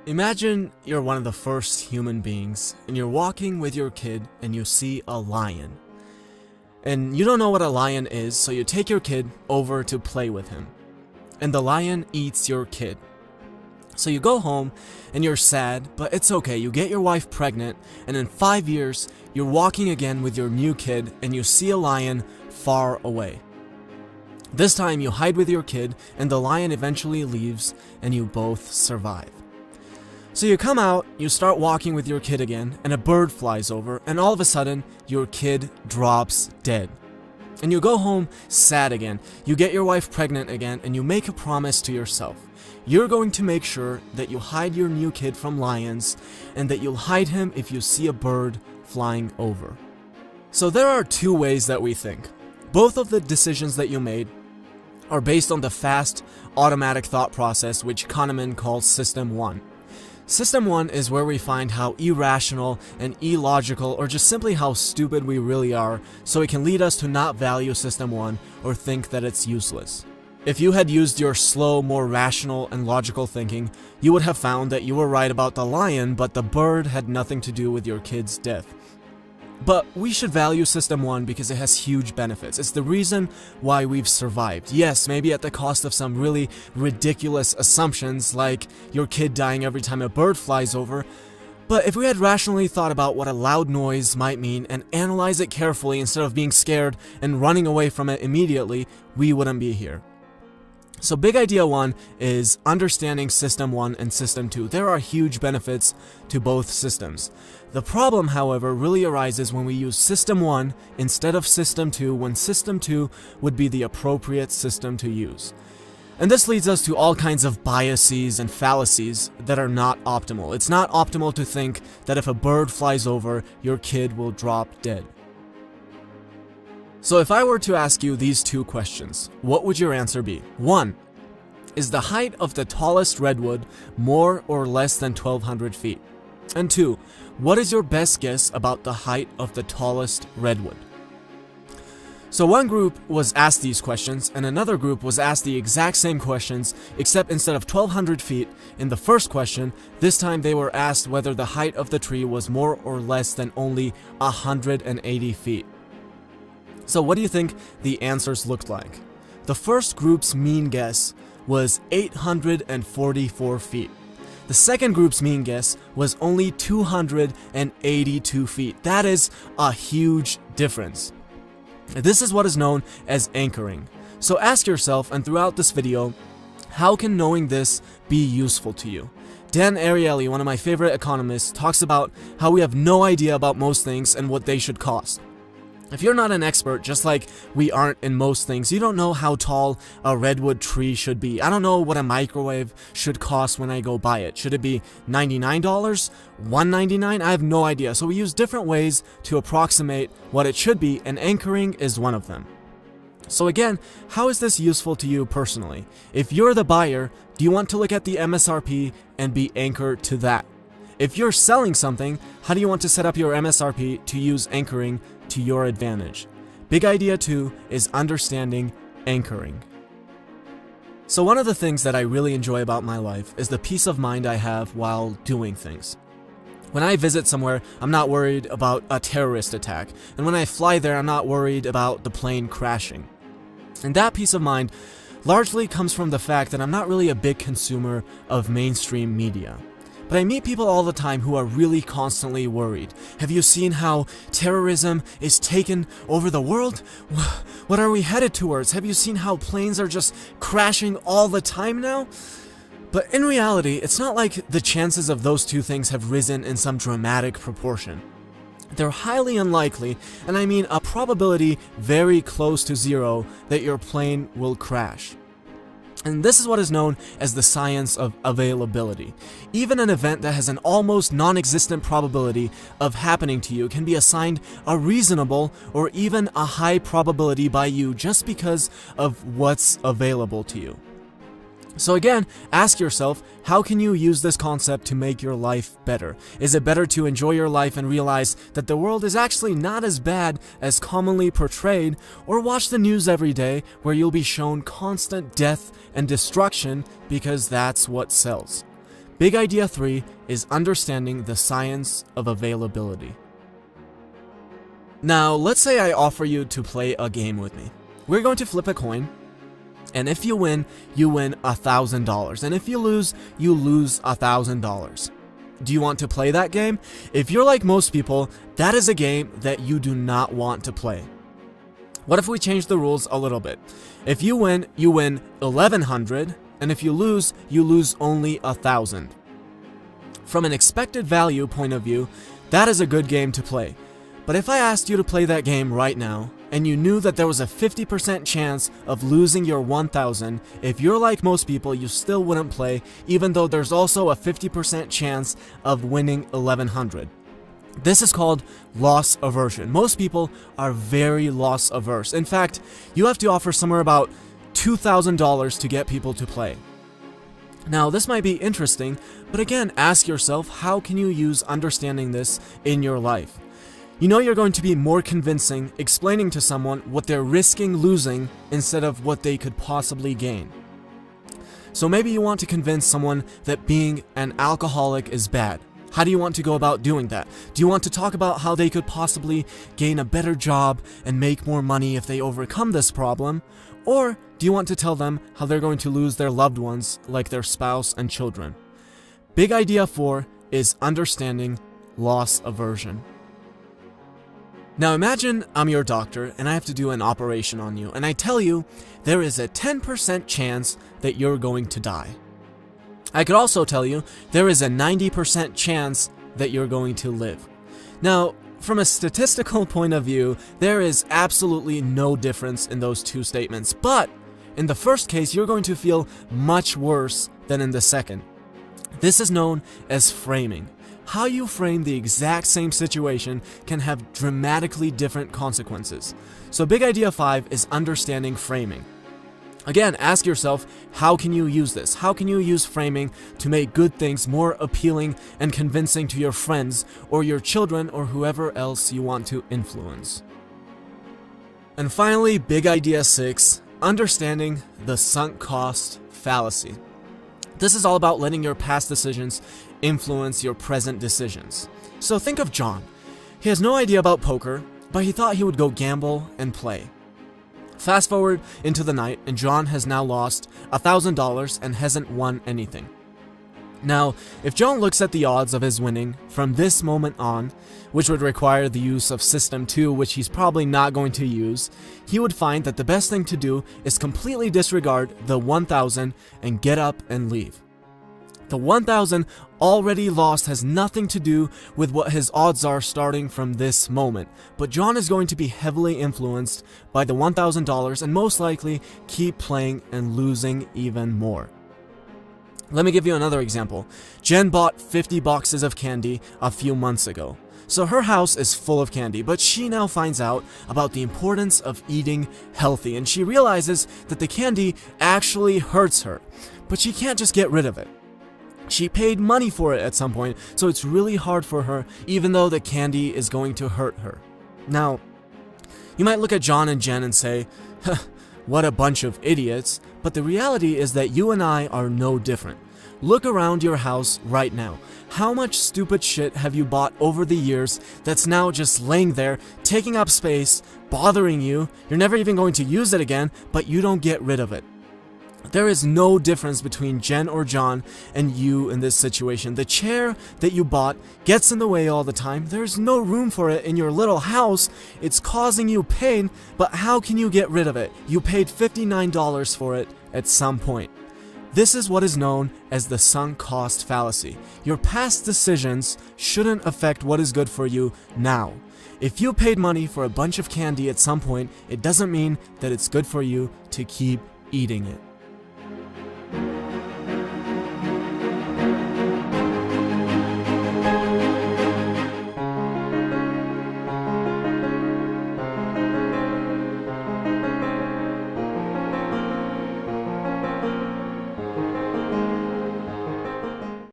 Imagine you're one of the first human beings, and you're walking with your kid and you see a lion. And you don't know what a lion is, so you take your kid over to play with him. And the lion eats your kid. So you go home and you're sad, but it's okay. You get your wife pregnant, and in 5 years, you're walking again with your new kid and you see a lion far away. This time you hide with your kid and the lion eventually leaves and you both survive. So you come out, you start walking with your kid again, and a bird flies over, and all of a sudden, your kid drops dead. And you go home sad again. You get your wife pregnant again, and you make a promise to yourself. You're going to make sure that you hide your new kid from lions, and that you'll hide him if you see a bird flying over. So there are two ways that we think. Both of the decisions that you made are based on the fast, automatic thought process, which Kahneman calls System 1. System 1 is where we find how irrational and illogical, or just simply how stupid we really are, so it can lead us to not value System 1 or think that it's useless. If you had used your slow, more rational and logical thinking, you would have found that you were right about the lion, but the bird had nothing to do with your kid's death. But we should value System 1 because it has huge benefits. It's the reason why we've survived. Yes, maybe at the cost of some really ridiculous assumptions, like your kid dying every time a bird flies over. But if we had rationally thought about what a loud noise might mean and analyze it carefully instead of being scared and running away from it immediately, we wouldn't be here. So big idea 1 is understanding System 1 and System 2. There are huge benefits to both systems. The problem, however, really arises when we use System 1 instead of System 2, when System 2 would be the appropriate system to use. And this leads us to all kinds of biases and fallacies that are not optimal. It's not optimal to think that if a bird flies over, your kid will drop dead. So if I were to ask you these two questions, what would your answer be? 1. Is the height of the tallest redwood more or less than 1,200 feet? And 2. What is your best guess about the height of the tallest redwood? So one group was asked these questions, and another group was asked the exact same questions, except instead of 1,200 feet in the first question, this time they were asked whether the height of the tree was more or less than only 180 feet. So what do you think the answers looked like? The first group's mean guess was 844 feet. The second group's mean guess was only 282 feet. That is a huge difference. This is what is known as anchoring. So ask yourself, and throughout this video, how can knowing this be useful to you? Dan Ariely, one of my favorite economists, talks about how we have no idea about most things and what they should cost. If you're not an expert, just like we aren't in most things, you don't know how tall a redwood tree should be. I don't know what a microwave should cost when I go buy it. Should it be $99? $199? I have no idea. So we use different ways to approximate what it should be, and anchoring is one of them. So again, how is this useful to you personally? If you're the buyer, do you want to look at the MSRP and be anchored to that? If you're selling something, how do you want to set up your MSRP to use anchoring to your advantage? Big idea 2 is understanding anchoring. So one of the things that I really enjoy about my life is the peace of mind I have while doing things. When I visit somewhere, I'm not worried about a terrorist attack, and when I fly there, I'm not worried about the plane crashing. And that peace of mind largely comes from the fact that I'm not really a big consumer of mainstream media. But I meet people all the time who are really constantly worried. Have you seen how terrorism is taken over the world? What are we headed towards? Have you seen how planes are just crashing all the time now? But in reality, it's not like the chances of those two things have risen in some dramatic proportion. They're highly unlikely, and I mean a probability very close to 0 that your plane will crash. And this is what is known as the science of availability. Even an event that has an almost non-existent probability of happening to you can be assigned a reasonable or even a high probability by you just because of what's available to you. So again, ask yourself, how can you use this concept to make your life better? Is it better to enjoy your life and realize that the world is actually not as bad as commonly portrayed, or watch the news every day where you'll be shown constant death and destruction because that's what sells? Big idea 3 is understanding the science of availability. Now, let's say I offer you to play a game with me. We're going to flip a coin. And if you win $1,000. And if you lose $1,000. Do you want to play that game? If you're like most people, that is a game that you do not want to play. What if we change the rules a little bit? If you win $1,100, and if you lose only $1,000. From an expected value point of view, that is a good game to play. But if I asked you to play that game right now, and you knew that there was a 50% chance of losing your $1,000, if you're like most people, you still wouldn't play, even though there's also a 50% chance of winning $1,100. This is called loss aversion. Most people are very loss averse. In fact, you have to offer somewhere about $2,000 to get people to play. Now, this might be interesting, but again, ask yourself, how can you use understanding this in your life? You know you're going to be more convincing explaining to someone what they're risking losing instead of what they could possibly gain. So maybe you want to convince someone that being an alcoholic is bad. How do you want to go about doing that? Do you want to talk about how they could possibly gain a better job and make more money if they overcome this problem? Or do you want to tell them how they're going to lose their loved ones, like their spouse and children? Big idea 4 is understanding loss aversion. Now imagine I'm your doctor and I have to do an operation on you, and I tell you there is a 10% chance that you're going to die. I could also tell you there is a 90% chance that you're going to live. Now, from a statistical point of view, there is absolutely no difference in those two statements, but in the first case, you're going to feel much worse than in the second. This is known as framing. How you frame the exact same situation can have dramatically different consequences. So big idea 5 is understanding framing. Again, ask yourself, how can you use this? How can you use framing to make good things more appealing and convincing to your friends or your children or whoever else you want to influence? And finally, big idea 6, understanding the sunk cost fallacy. This is all about letting your past decisions influence your present decisions. So think of John. He has no idea about poker, but he thought he would go gamble and play. Fast forward into the night, and John has now lost $1,000 and hasn't won anything. Now, if John looks at the odds of his winning from this moment on, which would require the use of System 2, which he's probably not going to use, he would find that the best thing to do is completely disregard the $1,000 and get up and leave. The $1,000 already lost has nothing to do with what his odds are starting from this moment, but John is going to be heavily influenced by the $1,000 and most likely keep playing and losing even more. Let me give you another example. Jen bought 50 boxes of candy a few months ago. So her house is full of candy, but she now finds out about the importance of eating healthy, and she realizes that the candy actually hurts her, but she can't just get rid of it. She paid money for it at some point, so it's really hard for her, even though the candy is going to hurt her. Now, you might look at John and Jen and say, what a bunch of idiots, but the reality is that you and I are no different. Look around your house right now. How much stupid shit have you bought over the years that's now just laying there, taking up space, bothering you? You're never even going to use it again, but you don't get rid of it. There is no difference between Jen or John and you in this situation. The chair that you bought gets in the way all the time. There's no room for it in your little house. It's causing you pain, but how can you get rid of it? You paid $59 for it at some point. This is what is known as the sunk cost fallacy. Your past decisions shouldn't affect what is good for you now. If you paid money for a bunch of candy at some point, it doesn't mean that it's good for you to keep eating it.